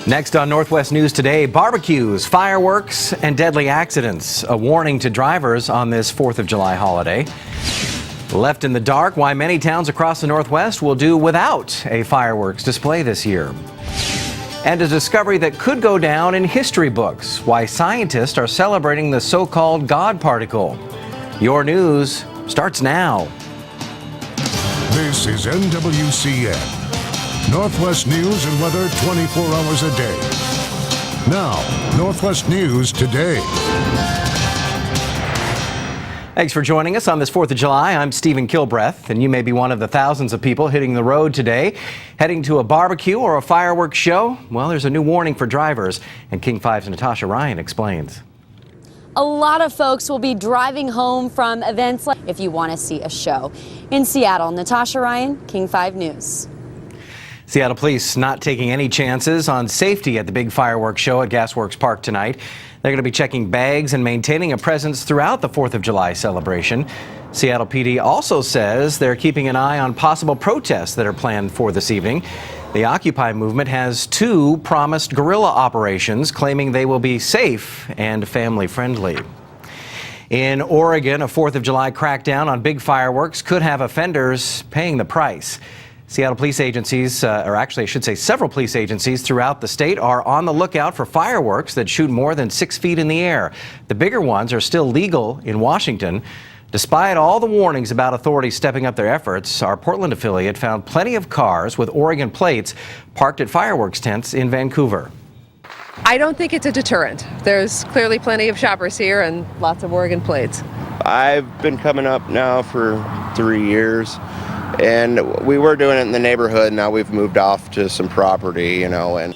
Next on Northwest News Today, barbecues, fireworks, and deadly accidents. A warning to drivers on this 4th of July holiday. Left in the dark, why many towns across the Northwest will do without a fireworks display this year. And a discovery that could go down in history books, why scientists are celebrating the so-called God particle. Your news starts now. This is NWCN. Northwest News and weather 24 hours a day. Now, Northwest News Today. Thanks for joining us on this 4th of July. I'm Stephen Kilbreath, and you may be one of the thousands of people hitting the road today, heading to a barbecue or a fireworks show. Well, there's a new warning for drivers, and King 5's Natasha Ryan explains. A lot of folks will be driving home from events like if you want to see a show. In Seattle, Natasha Ryan, King 5 News. Seattle police not taking any chances on safety at the big fireworks show at Gasworks Park tonight. They're going to be checking bags and maintaining a presence throughout the 4th of July celebration. Seattle PD also says they're keeping an eye on possible protests that are planned for this evening. The Occupy movement has 2 promised guerrilla operations, claiming they will be safe and family-friendly. In Oregon, a 4th of July crackdown on big fireworks could have offenders paying the price. Seattle police agencies, or actually I should say several police agencies throughout the state, are on the lookout for fireworks that shoot more than 6 feet in the air. The bigger ones are still legal in Washington. Despite all the warnings about authorities stepping up their efforts, our Portland affiliate found plenty of cars with Oregon plates parked at fireworks tents in Vancouver. I don't think it's a deterrent. There's clearly plenty of shoppers here and lots of Oregon plates. I've been coming up now for 3 years. And we were doing it in the neighborhood. Now we've moved off to some property, and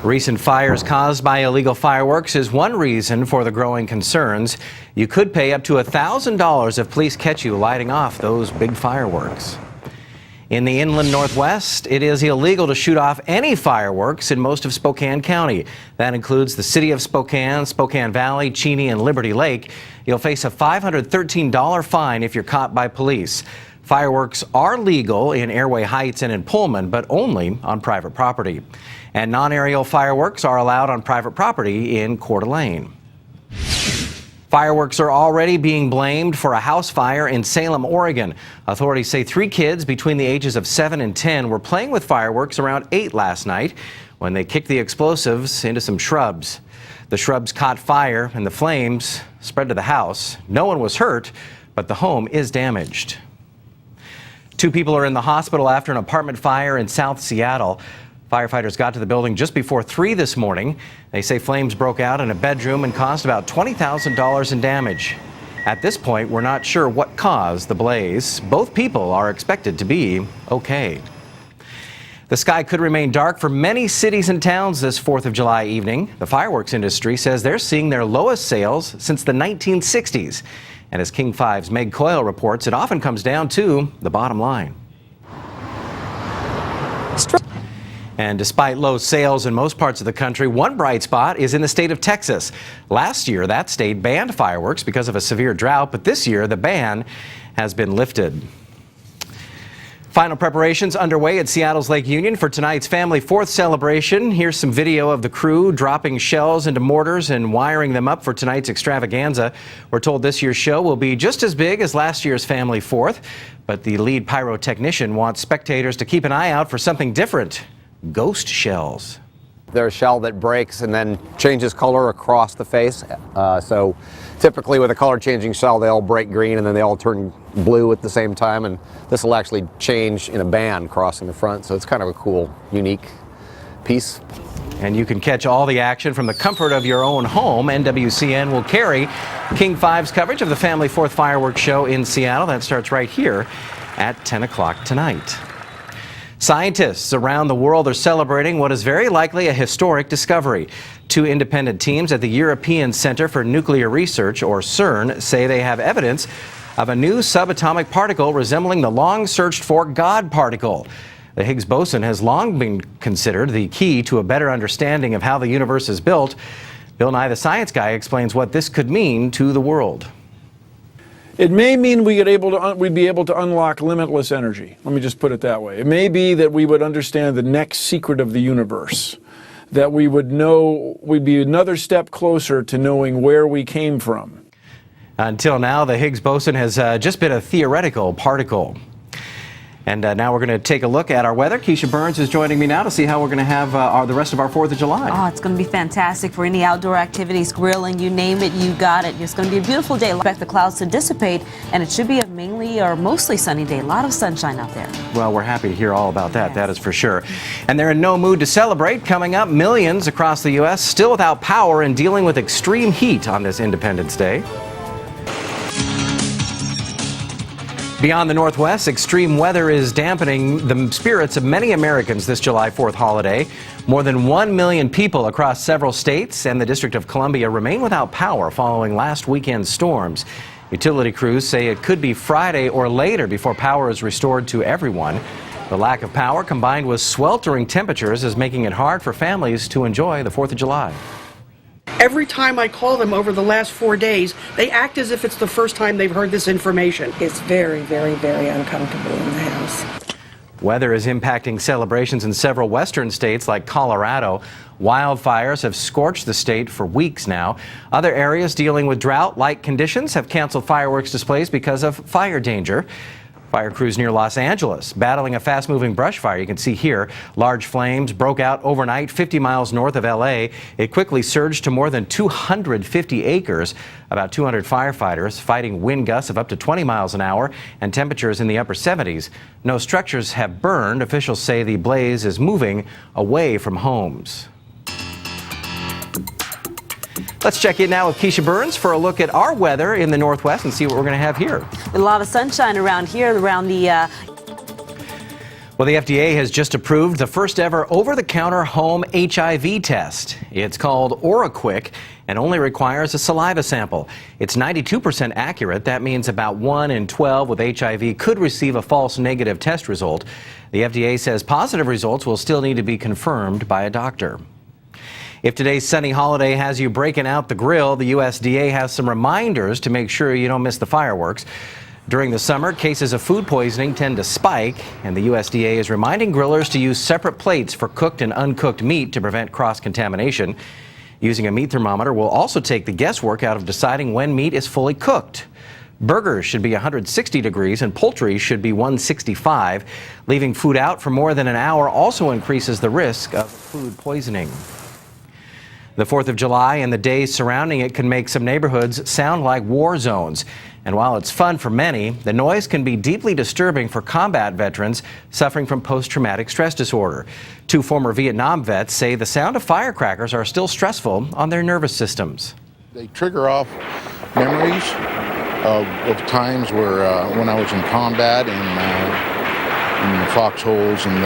recent fires caused by illegal fireworks is one reason for the growing concerns. You could pay up to $1,000 if police catch you lighting off those big fireworks. In the inland Northwest, it is illegal to shoot off any fireworks in most of Spokane County. That includes the city of Spokane, Spokane Valley, Cheney, and Liberty Lake. You'll face a $513 fine if you're caught by police. Fireworks are legal in Airway Heights and in Pullman, but only on private property. And non-aerial fireworks are allowed on private property in Coeur d'Alene. Fireworks are already being blamed for a house fire in Salem, Oregon. Authorities say 3 kids between the ages of 7 and 10 were playing with fireworks around 8 last night when they kicked the explosives into some shrubs. The shrubs caught fire and the flames spread to the house. No one was hurt, but the home is damaged. 2 people are in the hospital after an apartment fire in South Seattle. Firefighters got to the building just before 3 this morning. They say flames broke out in a bedroom and caused about $20,000 in damage. At this point, we're not sure what caused the blaze. Both people are expected to be okay. The sky could remain dark for many cities and towns this 4th of July evening. The fireworks industry says they're seeing their lowest sales since the 1960s. And as King 5's Meg Coyle reports, it often comes down to the bottom line. And despite low sales in most parts of the country, one bright spot is in the state of Texas. Last year, that state banned fireworks because of a severe drought, but this year the ban has been lifted. Final preparations underway at Seattle's Lake Union for tonight's Family 4th celebration. Here's some video of the crew dropping shells into mortars and wiring them up for tonight's extravaganza. We're told this year's show will be just as big as last year's Family 4th, but the lead pyrotechnician wants spectators to keep an eye out for something different: ghost shells. They're a shell that breaks and then changes color across the face. So typically with a color changing shell, they all break green and then they all turn blue at the same time. And this will actually change in a band crossing the front. So it's kind of a cool, unique piece. And you can catch all the action from the comfort of your own home. NWCN will carry King 5's coverage of the Family 4th fireworks show in Seattle. That starts right here at 10 o'clock tonight. Scientists around the world are celebrating what is very likely a historic discovery. 2 independent teams at the European Center for Nuclear Research, or CERN, say they have evidence of a new subatomic particle resembling the long-searched-for God particle. The Higgs boson has long been considered the key to a better understanding of how the universe is built. Bill Nye, the Science Guy, explains what this could mean to the world. It may mean we'd be able to unlock limitless energy. Let me just put it that way. It may be that we would understand the next secret of the universe, that we'd be another step closer to knowing where we came from. Until now, the Higgs boson has just been a theoretical particle. And now we're going to take a look at our weather. Keisha Burns is joining me now to see how we're going to have the rest of our 4th of July. Oh, it's going to be fantastic for any outdoor activities, grilling, you name it, you got it. It's going to be a beautiful day. Expect the clouds to dissipate, and it should be a mainly or mostly sunny day. A lot of sunshine out there. Well, we're happy to hear all about that. Yes. That is for sure. And they're in no mood to celebrate. Coming up, millions across the U.S. still without power and dealing with extreme heat on this Independence Day. Beyond the Northwest, extreme weather is dampening the spirits of many Americans this July 4th holiday. More than 1 million people across several states and the District of Columbia remain without power following last weekend's storms. Utility crews say it could be Friday or later before power is restored to everyone. The lack of power combined with sweltering temperatures is making it hard for families to enjoy the 4th of July. Every time I call them over the last 4 days, they act as if it's the first time they've heard this information. It's very, very, very uncomfortable in the house. Weather is impacting celebrations in several western states like Colorado. Wildfires have scorched the state for weeks now. Other areas dealing with drought-like conditions have canceled fireworks displays because of fire danger. Fire crews near Los Angeles battling a fast-moving brush fire. You can see here, large flames broke out overnight 50 miles north of L.A. It quickly surged to more than 250 acres. About 200 firefighters fighting wind gusts of up to 20 miles an hour and temperatures in the upper 70s. No structures have burned. Officials say the blaze is moving away from homes. Let's check in now with Keisha Burns for a look at our weather in the Northwest and see what we're going to have here. A lot of sunshine around here, around the... Well, the FDA has just approved the first ever over-the-counter home HIV test. It's called OraQuick and only requires a saliva sample. It's 92% accurate. That means about 1 in 12 with HIV could receive a false negative test result. The FDA says positive results will still need to be confirmed by a doctor. If today's sunny holiday has you breaking out the grill, the USDA has some reminders to make sure you don't miss the fireworks. During the summer, cases of food poisoning tend to spike, and the USDA is reminding grillers to use separate plates for cooked and uncooked meat to prevent cross-contamination. Using a meat thermometer will also take the guesswork out of deciding when meat is fully cooked. Burgers should be 160 degrees and poultry should be 165. Leaving food out for more than an hour also increases the risk of food poisoning. The 4th of July and the days surrounding it can make some neighborhoods sound like war zones. And while it's fun for many, the noise can be deeply disturbing for combat veterans suffering from post-traumatic stress disorder. 2 former Vietnam vets say the sound of firecrackers are still stressful on their nervous systems. They trigger off memories of times where when I was in combat in the foxholes and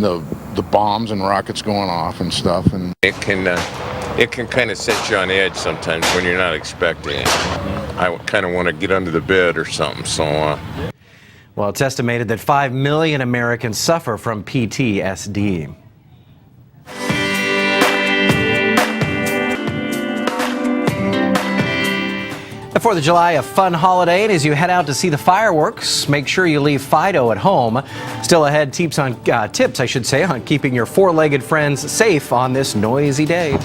the bombs and rockets going off and stuff. And it can kind of set you on edge sometimes when you're not expecting it. I kind of want to get under the bed or something. So. Well, it's estimated that 5 million Americans suffer from PTSD. The 4th of July, a fun holiday, and as you head out to see the fireworks, make sure you leave Fido at home. Still ahead, tips on keeping your four-legged friends safe on this noisy day.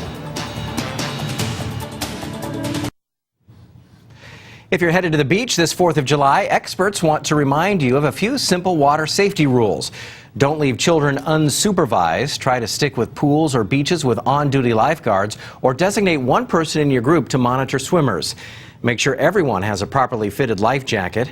If you're headed to the beach this 4th of July, experts want to remind you of a few simple water safety rules. Don't leave children unsupervised. Try to stick with pools or beaches with on-duty lifeguards, or designate one person in your group to monitor swimmers. Make sure everyone has a properly fitted life jacket.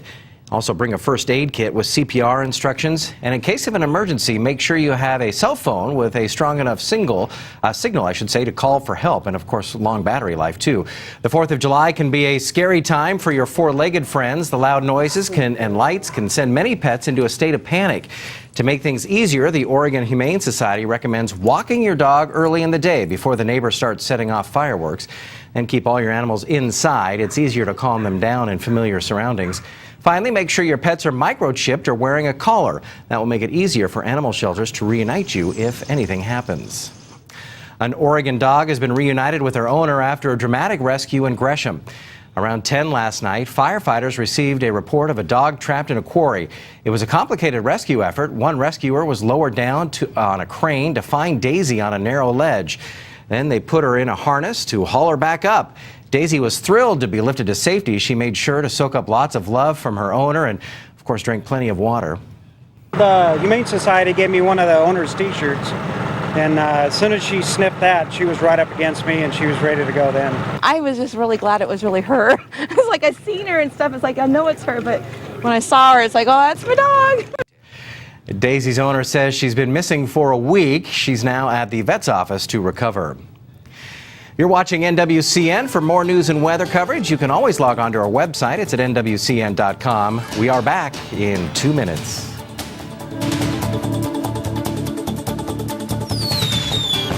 Also bring a first aid kit with CPR instructions. And in case of an emergency, make sure you have a cell phone with a strong enough signal, to call for help. And of course, long battery life too. The 4th of July can be a scary time for your four-legged friends. The loud noises and lights can send many pets into a state of panic. To make things easier, the Oregon Humane Society recommends walking your dog early in the day before the neighbors start setting off fireworks. And keep all your animals inside. It's easier to calm them down in familiar surroundings. Finally, make sure your pets are microchipped or wearing a collar. That will make it easier for animal shelters to reunite you if anything happens. An Oregon dog has been reunited with her owner after a dramatic rescue in Gresham. Around 10 last night, firefighters received a report of a dog trapped in a quarry. It was a complicated rescue effort. One rescuer was lowered down on a crane to find Daisy on a narrow ledge. Then they put her in a harness to haul her back up. Daisy was thrilled to be lifted to safety. She made sure to soak up lots of love from her owner and, of course, drink plenty of water. The Humane Society gave me one of the owner's t-shirts. And as soon as she sniffed that, she was right up against me and she was ready to go then. I was just really glad it was really her. It's like I've seen her and stuff. It's like I know it's her, but when I saw her, it's like, oh, that's my dog. Daisy's owner says she's been missing for a week. She's now at the vet's office to recover. You're watching NWCN. For more news and weather coverage, you can always log on to our website. It's at nwcn.com. We are back in 2 minutes.